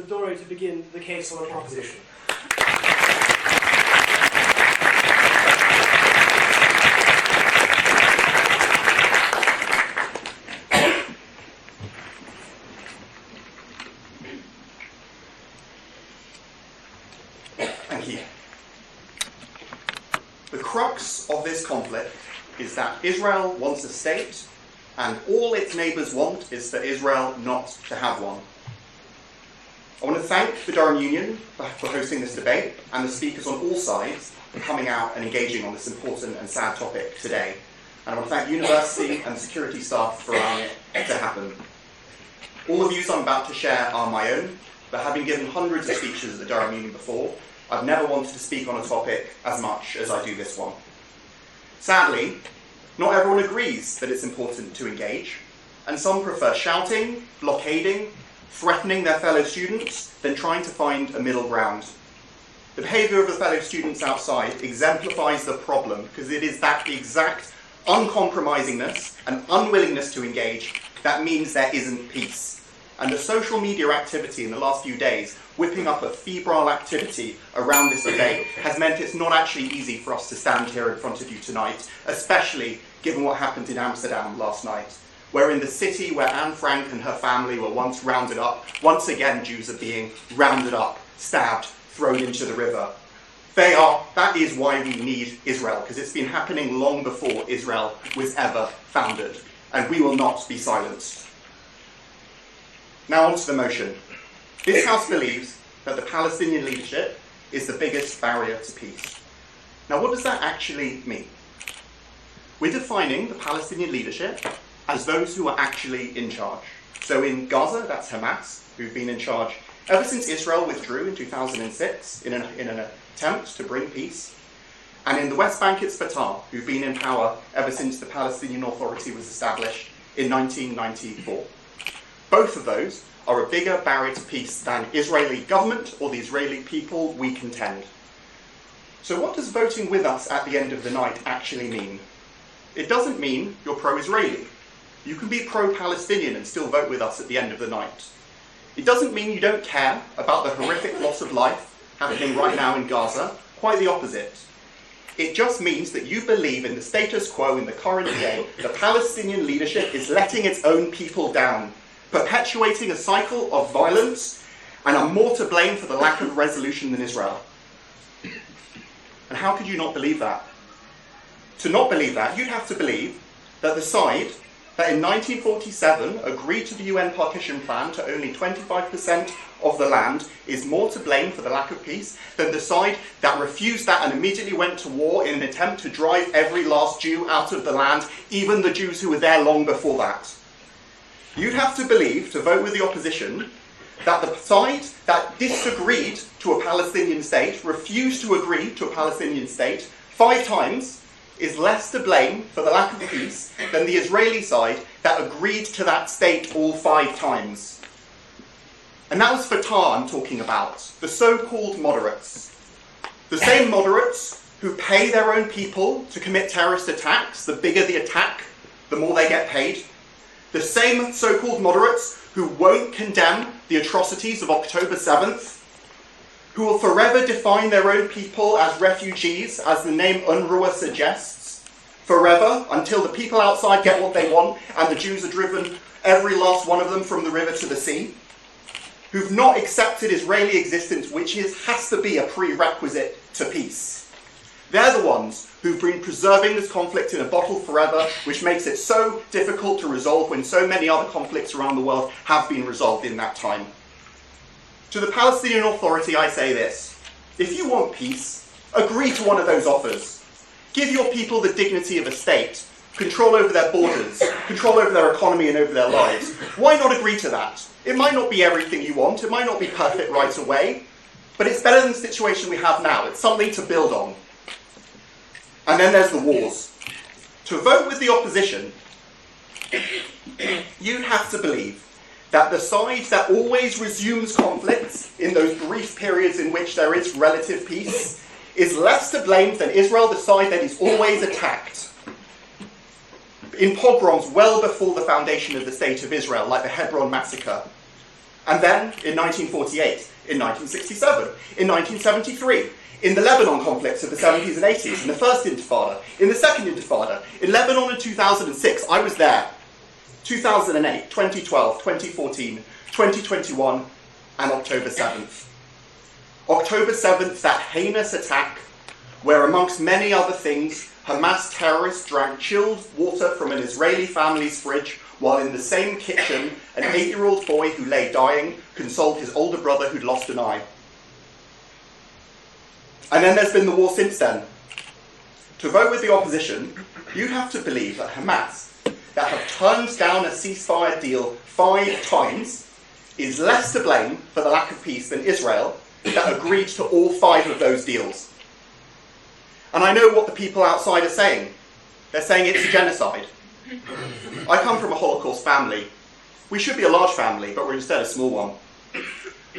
Dory to begin the case on the proposition. Thank you. The crux of this conflict is that Israel wants a state, and all its neighbours want is for Israel not to have one. I want to thank the Durham Union for hosting this debate, and the speakers on all sides for coming out and engaging on this important and sad topic today. And I want to thank the university and the security staff for allowing it to happen. All the views I'm about to share are my own, but having given hundreds of speeches at the Durham Union before, I've never wanted to speak on a topic as much as I do this one. Sadly, not everyone agrees that it's important to engage, and some prefer shouting, blockading, threatening their fellow students, than trying to find a middle ground. The behaviour of the fellow students outside exemplifies the problem, because it is that exact uncompromisingness and unwillingness to engage that means there isn't peace. And the social media activity in the last few days, whipping up a febrile activity around this debate, has meant it's not actually easy for us to stand here in front of you tonight, especially given what happened in Amsterdam last night, where in the city where Anne Frank and her family were once rounded up, once again Jews are being rounded up, stabbed, thrown into the river. That is why we need Israel, because it's been happening long before Israel was ever founded, and we will not be silenced. Now on to the motion. This House believes that the Palestinian leadership is the biggest barrier to peace. Now what does that actually mean? We're defining the Palestinian leadership as those who are actually in charge. So in Gaza, that's Hamas, who've been in charge ever since Israel withdrew in 2006 in an attempt to bring peace. And in the West Bank, it's Fatah, who've been in power ever since the Palestinian Authority was established in 1994. Both of those are a bigger barrier to peace than Israeli government or the Israeli people, we contend. So what does voting with us at the end of the night actually mean? It doesn't mean you're pro-Israeli. You can be pro-Palestinian and still vote with us at the end of the night. It doesn't mean you don't care about the horrific loss of life happening right now in Gaza. Quite the opposite. It just means that you believe in the status quo in the current day. The Palestinian leadership is letting its own people down, perpetuating a cycle of violence, and are more to blame for the lack of resolution than Israel. And how could you not believe that? To not believe that, you'd have to believe that the side that in 1947 agreed to the UN partition plan to only 25% of the land is more to blame for the lack of peace than the side that refused that and immediately went to war in an attempt to drive every last Jew out of the land, even the Jews who were there long before that. You'd have to believe, to vote with the opposition, that the side that disagreed to a Palestinian state, refused to agree to a Palestinian state 5 times, is less to blame for the lack of peace than the Israeli side that agreed to that state all 5 times. And that was Fatah I'm talking about, the so-called moderates. The same moderates who pay their own people to commit terrorist attacks. The bigger the attack, the more they get paid. The same so-called moderates who won't condemn the atrocities of October 7th, who will forever define their own people as refugees, as the name UNRWA suggests, forever, until the people outside get what they want and the Jews are driven, every last one of them, from the river to the sea, who've not accepted Israeli existence, which has to be a prerequisite to peace. They're the ones who've been preserving this conflict in a bottle forever, which makes it so difficult to resolve when so many other conflicts around the world have been resolved in that time. To the Palestinian Authority, I say this: if you want peace, agree to one of those offers. Give your people the dignity of a state, control over their borders, control over their economy and over their lives. Why not agree to that? It might not be everything you want, it might not be perfect right away, but it's better than the situation we have now. It's something to build on. And then there's the wars. To vote with the opposition, you'd have to believe that the side that always resumes conflicts in those brief periods in which there is relative peace is less to blame than Israel, the side that is always attacked in pogroms well before the foundation of the State of Israel, like the Hebron massacre. And then in 1948, in 1967, in 1973, in the Lebanon conflicts of the 70s and 80s, in the first Intifada, in the second Intifada, in Lebanon in 2006, I was there. 2008, 2012, 2014, 2021, and October 7th. October 7th, that heinous attack, where amongst many other things, Hamas terrorists drank chilled water from an Israeli family's fridge, while in the same kitchen, an 8-year-old boy who lay dying consoled his older brother who'd lost an eye. And then there's been the war since then. To vote with the opposition, you'd have to believe that Hamas, that have turned down a ceasefire deal 5 times, is less to blame for the lack of peace than Israel, that agreed to all 5 of those deals. And I know what the people outside are saying. They're saying it's a genocide. I come from a Holocaust family. We should be a large family, but we're instead a small one.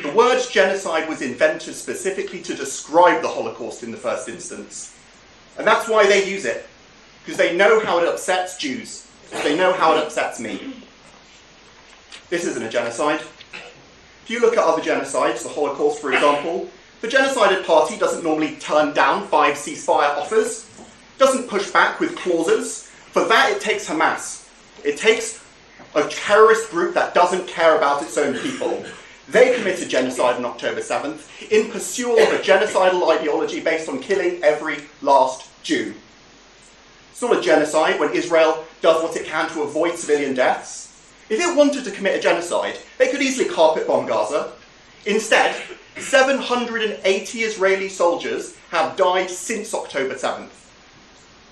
The word genocide was invented specifically to describe the Holocaust in the first instance. And that's why they use it, because they know how it upsets Jews. They know how it upsets me. This isn't a genocide. If you look at other genocides, the Holocaust for example, the genocided party doesn't normally turn down 5 ceasefire offers, doesn't push back with clauses. For that it takes Hamas. It takes a terrorist group that doesn't care about its own people. They committed genocide on October 7th in pursuit of a genocidal ideology based on killing every last Jew. It's not a genocide when Israel does what it can to avoid civilian deaths. If it wanted to commit a genocide, they could easily carpet bomb Gaza. Instead, 780 Israeli soldiers have died since October 7th.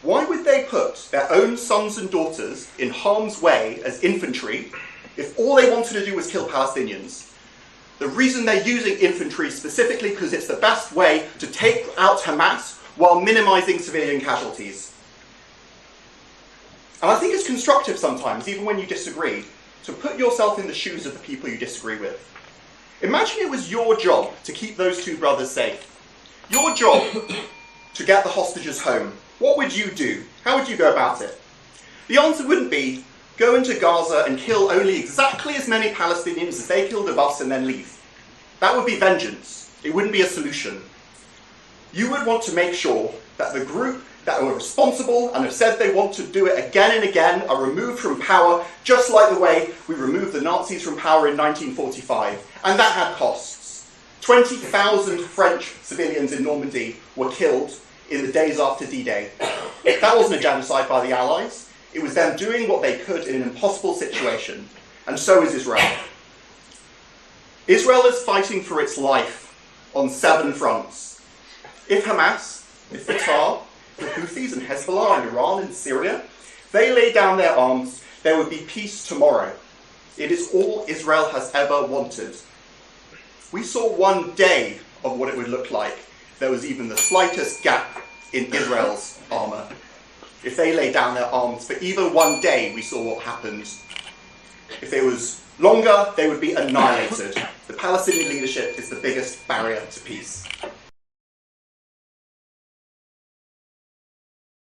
Why would they put their own sons and daughters in harm's way as infantry if all they wanted to do was kill Palestinians? The reason they're using infantry specifically because it's the best way to take out Hamas while minimizing civilian casualties. And I think it's constructive sometimes, even when you disagree, to put yourself in the shoes of the people you disagree with. Imagine it was your job to keep those 2 brothers safe. Your job to get the hostages home. What would you do? How would you go about it? The answer wouldn't be, go into Gaza and kill only exactly as many Palestinians as they killed of us and then leave. That would be vengeance. It wouldn't be a solution. You would want to make sure that the group that are responsible and have said they want to do it again and again are removed from power, just like the way we removed the Nazis from power in 1945. And that had costs. 20,000 French civilians in Normandy were killed in the days after D-Day. That wasn't a genocide by the Allies. It was them doing what they could in an impossible situation. And so is Israel. Israel is fighting for its life on 7 fronts. If Hamas, if Fatah, the Houthis and Hezbollah and Iran and Syria, they lay down their arms, there would be peace tomorrow. It is all Israel has ever wanted. We saw one day of what it would look like if there was even the slightest gap in Israel's armour. If they lay down their arms for even one day, we saw what happened. If it was longer, they would be annihilated. The Palestinian leadership is the biggest barrier to peace.